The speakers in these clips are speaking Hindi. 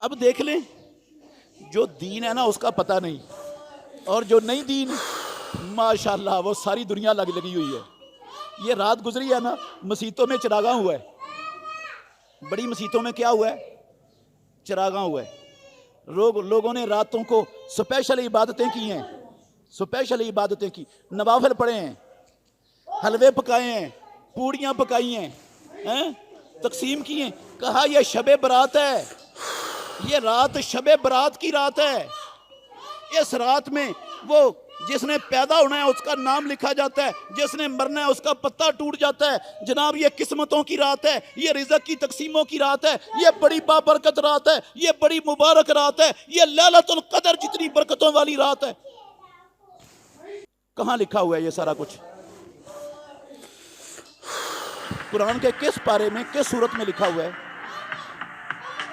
अब देख लें, जो दीन है ना उसका पता नहीं, और जो नहीं दीन माशाल्लाह वो सारी दुनिया लगी हुई है। ये रात गुजरी है ना, मसीतों में चिरागा हुआ है, बड़ी मसीतों में क्या हुआ है, चिरागा हुआ है। लोगों ने रातों को स्पेशल इबादतें की हैं, स्पेशल इबादतें की, नवाफिल पढ़े हैं, हलवे पकाए हैं, पूड़ियाँ पकाई हैं, तकसीम की हैं। कहा यह शबे बरात है, ये रात शबे बरात की रात है। इस रात में वो जिसने पैदा होना है उसका नाम लिखा जाता है, जिसने मरना है उसका पत्ता टूट जाता है। जनाब ये किस्मतों की रात है, ये रिज़्क़ की तकसीमों की रात है, ये बड़ी बाबरकत रात है, ये बड़ी मुबारक रात है, ये लैलतुल क़द्र जितनी बरकतों वाली रात है। कहाँ लिखा हुआ है ये सारा कुछ? कुरान के किस पारे में, किस सूरत में लिखा हुआ है?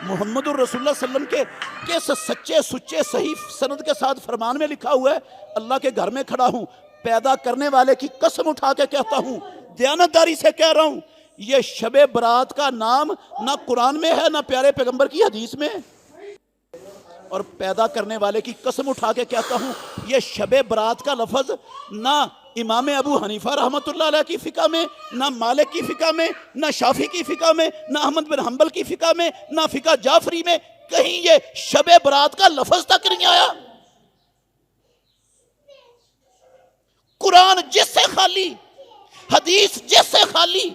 मुहम्मदुर रसूलुल्लाह सल्लल्लाहु अलैहि वसल्लम के किस सच्चे सुच्चे सही सनद के साथ फरमान में लिखा हुआ है? अल्लाह के घर में खड़ा हूं, पैदा करने वाले की कसम उठा के कहता हूं, दयानतदारी से कह रहा हूं, ये शबे बरात का नाम ना कुरान में है ना प्यारे पैगंबर की हदीस में। और पैदा करने वाले की कसम उठा के कहता हूं, ये शबे बरात का लफ्ज ना इमाम अबू हनीफा रहमतुल्लाह अलैह की फ़िक़ा में, ना मालिक की फ़िक़ा में, ना शाफी की फ़िक़ा में, ना अहमद बिन हंबल की फ़िक़ा में, ना फ़िक़ा जाफरी में, कहीं ये शबे बरात का लफ्ज तक नहीं आया। कुरान जिससे खाली, हदीस जिससे खाली,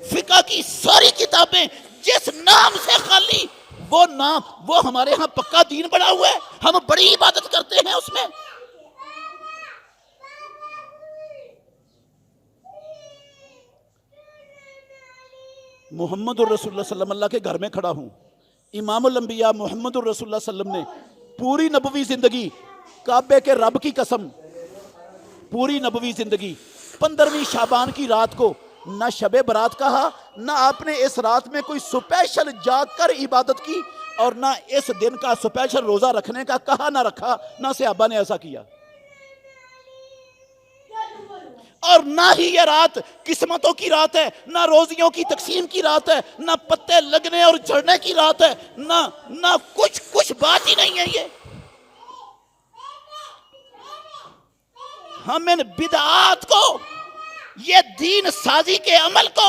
फ़िक़ा की सारी किताबें जिस नाम से खाली, वो नाम वो हमारे यहाँ पक्का दीन बना हुआ है, हम बड़ी इबादत करते हैं उसमें। मुहम्मदुर रसूलुल्लाह सल्लल्लाहु अलैहि वसल्लम के घर में खड़ा हूँ, इमामुल अंबिया मुहम्मदुर रसूलुल्लाह सल्लल्लाहु अलैहि वसल्लम ने पूरी नबवी जिंदगी, काबे के रब की कसम, पूरी नबवी जिंदगी 15वीं शाबान की रात को ना शबे बरात कहा, ना आपने इस रात में कोई स्पेशल जाग कर इबादत की, और ना इस दिन का स्पेशल रोजा रखने का कहा ना रखा, ना सहाबा ने ऐसा किया। और ना ही ये रात किस्मतों की रात है, ना रोजियों की तकसीम की रात है, ना पत्ते लगने और झड़ने की रात है, ना कुछ बात ही नहीं है। ये हम इन बिदआत को, ये दीन साजी के अमल को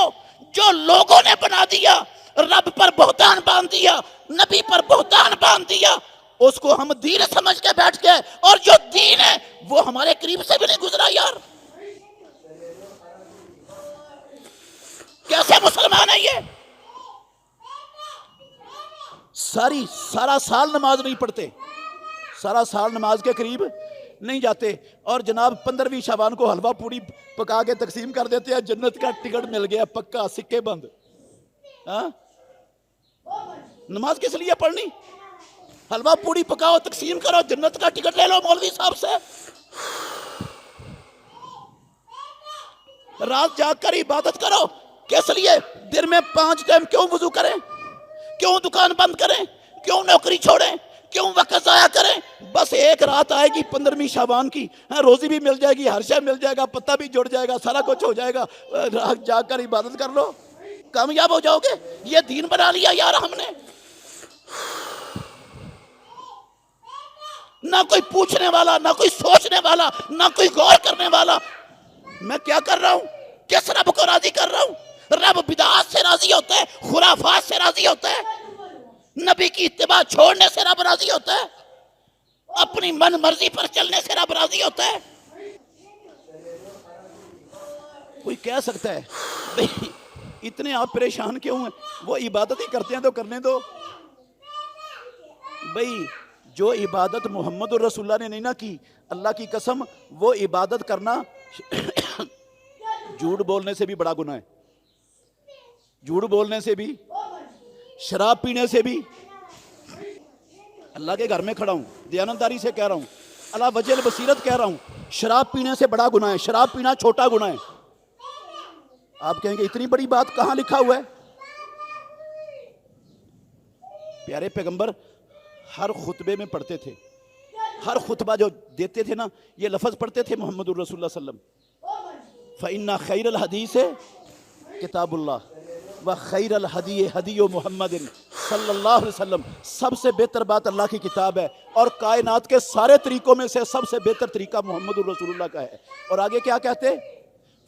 जो लोगों ने बना दिया, रब पर बहुतान बांध दिया, नबी पर बहुतान बांध दिया, उसको हम दीन समझ के बैठ गए, और जो दीन है वो हमारे करीब से भी नहीं गुजरा। यार कैसे मुसलमान है ये? सारा साल नमाज नहीं पढ़ते, सारा साल नमाज के करीब नहीं जाते, और जनाब 15वीं शाबान को हलवा पूड़ी पका के तकसीम कर देते हैं, जन्नत का टिकट मिल गया पक्का, सिक्के बंद। नमाज किस लिए पढ़नी? हलवा पूड़ी पकाओ, तकसीम करो, जन्नत का टिकट ले लो मौलवी साहब से। रात जागकर इबादत करो, किस लिए? दिन में 5 टाइम क्यों वुजू करें, क्यों दुकान बंद करें, क्यों नौकरी छोड़ें, क्यों वक्त जाया करें? बस एक रात आएगी 15वीं शाबान की, रोजी भी मिल जाएगी, हर शय मिल जाएगा, पत्ता भी जुड़ जाएगा, सारा कुछ हो जाएगा, रात जाकर इबादत कर लो, कामयाब हो जाओगे। ये दीन बना लिया यार हमने। ना कोई पूछने वाला, ना कोई सोचने वाला, ना कोई गौर करने वाला। मैं क्या कर रहा हूं? किस रब को राजी कर रहा हूं? रब बिदअत से राजी होता है, खुराफात से राजी होता है, नबी की इत्तिबा छोड़ने से रब राजी होता है, अपनी मन मर्जी पर चलने से रब राजी होता है। कोई कह सकता है भाई इतने आप परेशान क्यों हैं? वो इबादत ही करते हैं तो करने दो भाई। जो इबादत मोहम्मद रसूलुल्लाह ने नहीं ना की, अल्लाह की कसम, वो इबादत करना झूठ बोलने से भी बड़ा गुनाह है, झूठ बोलने से भी, शराब पीने से भी। अल्लाह के घर में खड़ा हूं, दयानतदारी से कह रहा हूं, अला वजल बसीरत कह रहा हूं, शराब पीने से बड़ा गुनाह है, शराब पीना छोटा गुनाह है। आप कहेंगे इतनी बड़ी बात कहां लिखा हुआ है? प्यारे पैगंबर हर खुतबे में पढ़ते थे, हर खुतबा जो देते थे ना, ये लफ्ज पढ़ते थे मोहम्मदुर रसूलुल्लाह सल्लल्लाहु अलैहि वसल्लम, फ़इन्ना खैरल हदीस किताबुल्लाह व खैरल हदी हदी मोहम्मदिन सल्लल्लाहु अलैहि वसल्लम, सबसे बेहतर बात अल्लाह की किताब है और कायनात के सारे तरीकों में से सबसे बेहतर तरीका मोहम्मद रसूलुल्लाह का है। और आगे क्या कहते,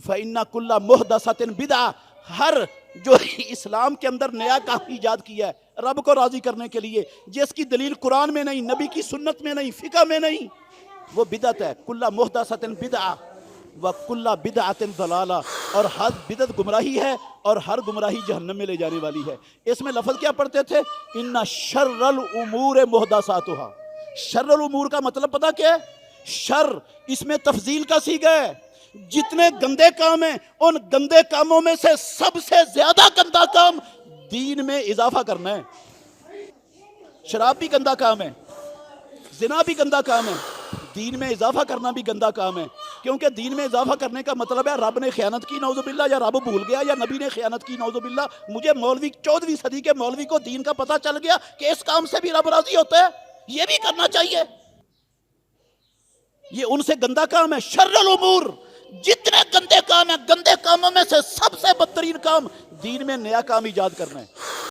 फ़इन्ना कुल्ला मुहदसतिन बिदअ, हर जो इस्लाम के अंदर नया काम ईजाद किया है रब को राज़ी करने के लिए, जिसकी दलील कुरान में नहीं, नबी की सुन्नत में नहीं, फ़िक़ह में नहीं, वो बिदअत है। कुल्ला मुहदसतिन बिदअ व कुल्ला बिदअतिन ज़लाला, और हर बिदअत गुमराही है और हर गुमराही जहन्नम में ले जाने वाली है। इसमें लफ्ज़ क्या पढ़ते थे, इन्ना शर्रल उमूर मुहदसातुहा। शर्रल उमूर का मतलब पता क्या है, शर इसमें तफजील का सीगा है, जितने गंदे काम हैं उन गंदे कामों में से सबसे ज्यादा गंदा काम दीन में इजाफा करना है। शराब भी गंदा काम है, जिना भी गंदा काम है, दीन में इजाफा करना भी गंदा काम है। क्योंकि दीन में इजाफा करने का मतलब है रब ने खयानत की नौजुबिल्ला, या रब भूल गया, या नबी ने खयानत की नौजुबिल्ला। मुझे मौलवी 14वीं सदी के मौलवी को दीन का पता चल गया कि इस काम से भी रब राजी होता है, ये भी करना चाहिए, ये उनसे गंदा काम है। शर्रुल उमूर, जितने गंदे काम है, गंदे कामों में से सबसे बदतरीन काम दीन में नया काम ईजाद करना है।